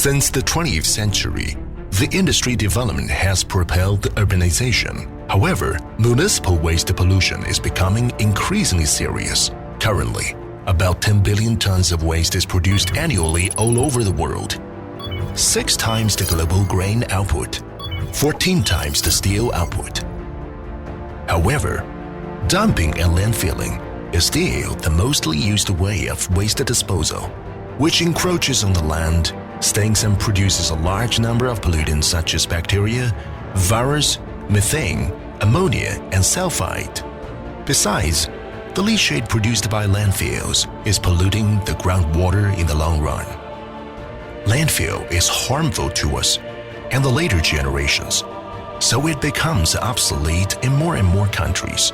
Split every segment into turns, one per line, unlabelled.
Since the 20th century, the industry development has propelled urbanization. However, municipal waste pollution is becoming increasingly serious. Currently, about 10 billion tons of waste is produced annually all over the world. 6 times the global grain output, 14 times the steel output. However, dumping and landfilling is still the mostly used way of waste disposal, which encroaches on the land, stinks and produces a large number of pollutants such as bacteria, virus, methane, ammonia, and sulfide. Besides, the leachate produced by landfills is polluting the groundwater in the long run. Landfill is harmful to us and the later generations, so it becomes obsolete in more and more countries.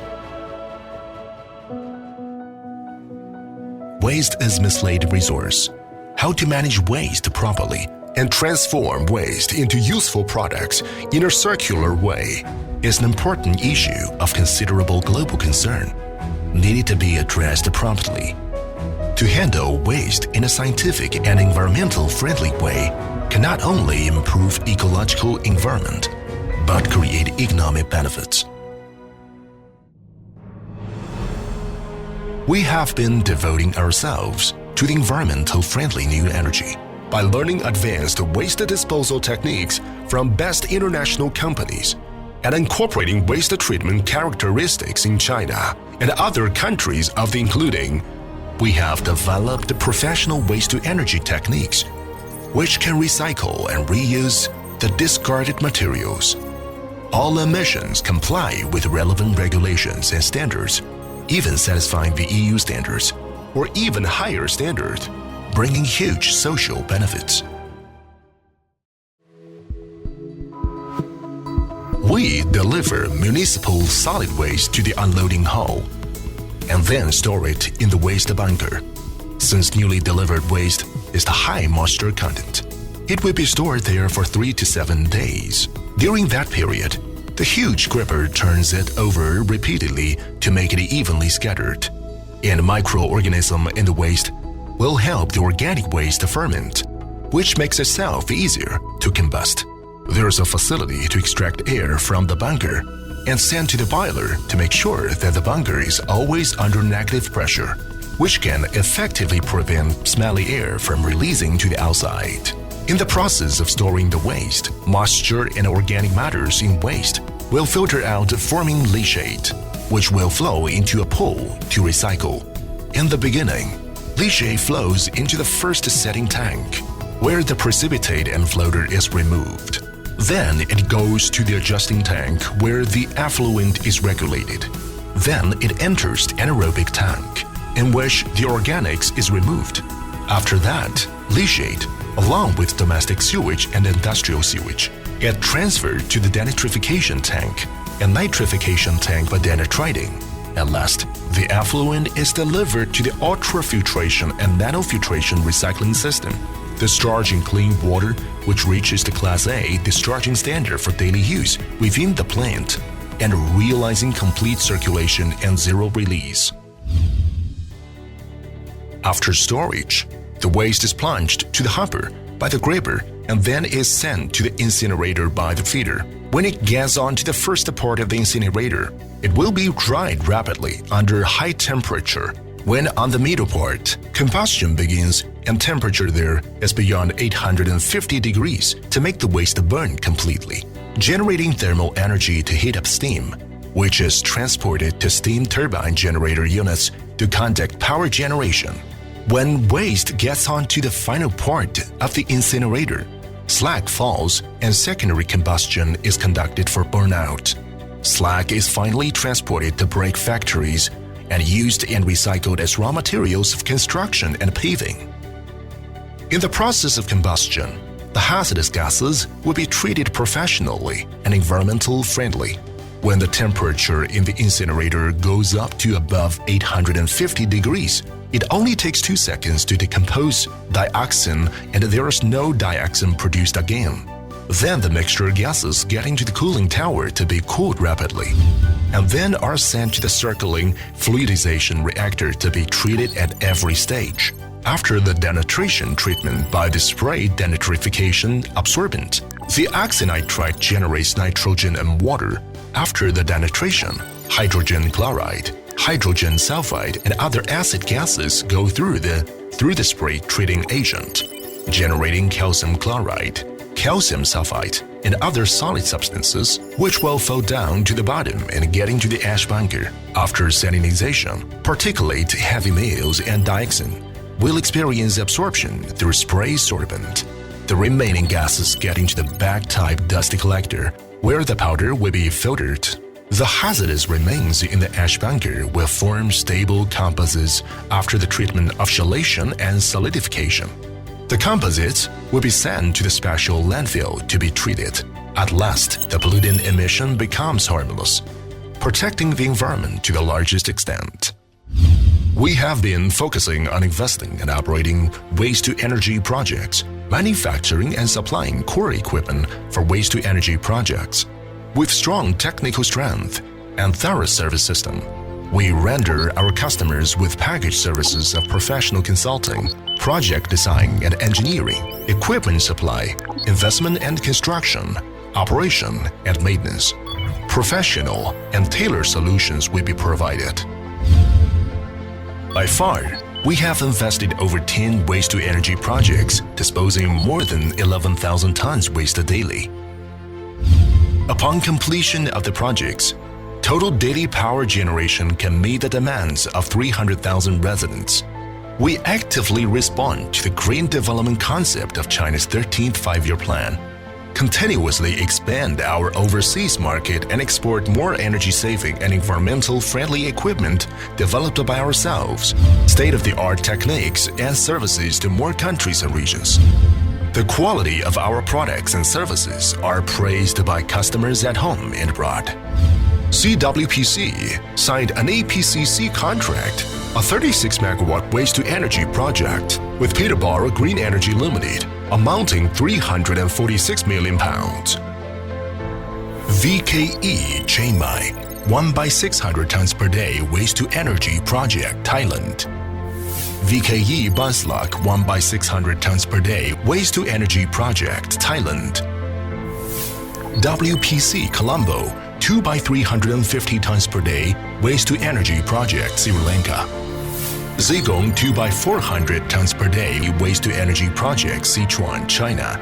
Waste is misleading resource. How to manage waste properly and transform waste into useful products in a circular way is an important issue of considerable global concern, needed to be addressed promptly. To handle waste in a scientific and environmental friendly way can not only improve ecological environment, but create economic benefits. We have been devoting ourselves to the environmental friendly new energy by learning advanced waste disposal techniques from best international companies and incorporating waste treatment characteristics in China and other countries of the including. We have developed professional waste-to-energy techniques which can recycle and reuse the discarded materials. All emissions comply with relevant regulations and standards, even satisfying the EU standards or even higher standards, bringing huge social benefits. We deliver municipal solid waste to the unloading hall and then store it in the waste bunker. Since newly delivered waste is the high moisture content, it will be stored there for 3 to 7 days. During that period, the huge gripper turns it over repeatedly to make it evenly scattered, and microorganisms in the waste will help the organic waste to ferment, which makes itself easier to combust. There is a facility to extract air from the bunker and send to the boiler to make sure that the bunker is always under negative pressure, which can effectively prevent smelly air from releasing to the outside. In the process of storing the waste, moisture and organic matters in waste will filter out, forming leachate, which will flow into a pool to recycle. In the beginning, leachate flows into the first setting tank, where the precipitate and floater is removed. Then it goes to the adjusting tank where the effluent is regulated. Then it enters the anaerobic tank, in which the organics is removed. After that, leachate, along with domestic sewage and industrial sewage, get transferred to the denitrification tank and nitrification tank by denitriding. At last, the effluent is delivered to the ultrafiltration and nanofiltration recycling system, discharging clean water, which reaches the Class A discharging standard for daily use within the plant, and realizing complete circulation and zero release. After storage, the waste is plunged to the hopper by the gripper and then is sent to the incinerator by the feeder. When it gets onto the first part of the incinerator, it will be dried rapidly under high temperature. When on the middle part, combustion begins and temperature there is beyond 850 degrees to make the waste burn completely, generating thermal energy to heat up steam, which is transported to steam turbine generator units to conduct power generation. When waste gets onto the final part of the incinerator, slag falls and secondary combustion is conducted for burnout. Slag is finally transported to brick factories and used and recycled as raw materials of construction and paving. In the process of combustion, the hazardous gases will be treated professionally and environmentally friendly. When the temperature in the incinerator goes up to above 850 degrees, it only takes 2 seconds to decompose dioxin and there is no dioxin produced again. Then the mixture gases get into the cooling tower to be cooled rapidly, and then are sent to the circling fluidization reactor to be treated at every stage. After the denatration treatment by the spray denitrification absorbent, the oxynitride generates nitrogen and water. After the denatration, hydrogen chloride, hydrogen sulfide, and other acid gases go through the spray treating agent, generating calcium chloride, calcium sulfide, and other solid substances which will fall down to the bottom and get into the ash bunker. After salinization, particulate heavy metals and dioxin will experience absorption through spray sorbent. The remaining gases get into the bag-type dust collector, where the powder will be filtered. The hazardous remains in the ash bunker will form stable composites after the treatment of chelation and solidification. The composites will be sent to the special landfill to be treated. At last, the pollutant emission becomes harmless, protecting the environment to the largest extent. We have been focusing on investing and operating waste-to-energy projects, manufacturing and supplying core equipment for waste-to-energy projects. With strong technical strength and thorough service system, we render our customers with package services of professional consulting, project design and engineering, equipment supply, investment and construction, operation and maintenance. Professional and tailored solutions will be provided. By far, we have invested over 10 waste-to-energy projects, disposing more than 11,000 tons waste daily. Upon completion of the projects, total daily power generation can meet the demands of 300,000 residents. We actively respond to the green development concept of China's 13th Five-Year Plan, continuously expand our overseas market and export more energy-saving and environmental-friendly equipment developed by ourselves, state-of-the-art techniques and services to more countries and regions. The quality of our products and services are praised by customers at home and abroad. CWPC signed an EPC contract, a 36-megawatt waste-to-energy project with Peterborough Green Energy Limited, amounting £346 million. VKE Chiang Mai 1/600 tons per day waste-to-energy project, Thailand. VKE Bunslok 1/600 tons per day waste-to-energy project, Thailand. WPC Colombo 2/350 tons per day waste-to-energy project, Sri Lanka. Zigong 2/400 tons per day waste-to-energy project, Sichuan, China.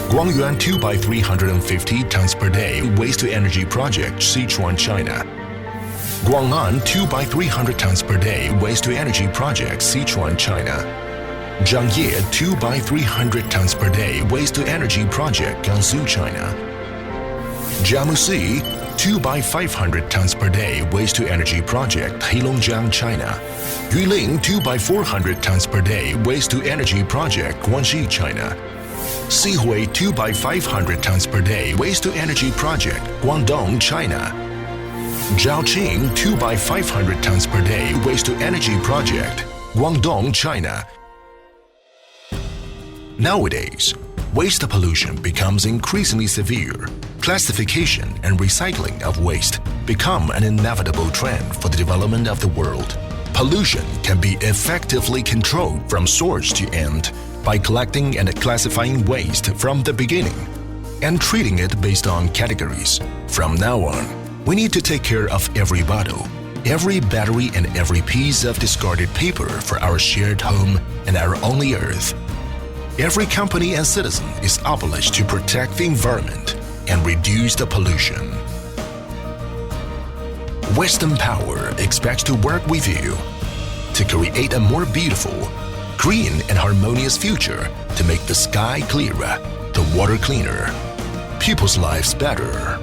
Guangyuan 2/350 tons per day waste-to-energy project, Sichuan, China. Guang'an 2/300 tons per day waste-to-energy project, Sichuan, China. Zhangye 2/300 tons per day waste-to-energy project, Gansu, China. Jiamusi 2/500 tons per day waste-to-energy project, Heilongjiang, China. Yuling 2/400 tons per day waste-to-energy project, Guangxi, China. Sihui 2/500 tons per day waste-to-energy project, Guangdong, China. Zhaoqing 2/500 tons per day waste-to-energy project, Guangdong, China. Nowadays, waste pollution becomes increasingly severe. Classification and recycling of waste become an inevitable trend for the development of the world. Pollution can be effectively controlled from source to end by collecting and classifying waste from the beginning and treating it based on categories. From now on, we need to take care of every bottle, every battery, and every piece of discarded paper for our shared home and our only earth. Every company and citizen is obliged to protect the environment and reduce the pollution. Western Power expects to work with you to create a more beautiful, green and harmonious future to make the sky clearer, the water cleaner, people's lives better.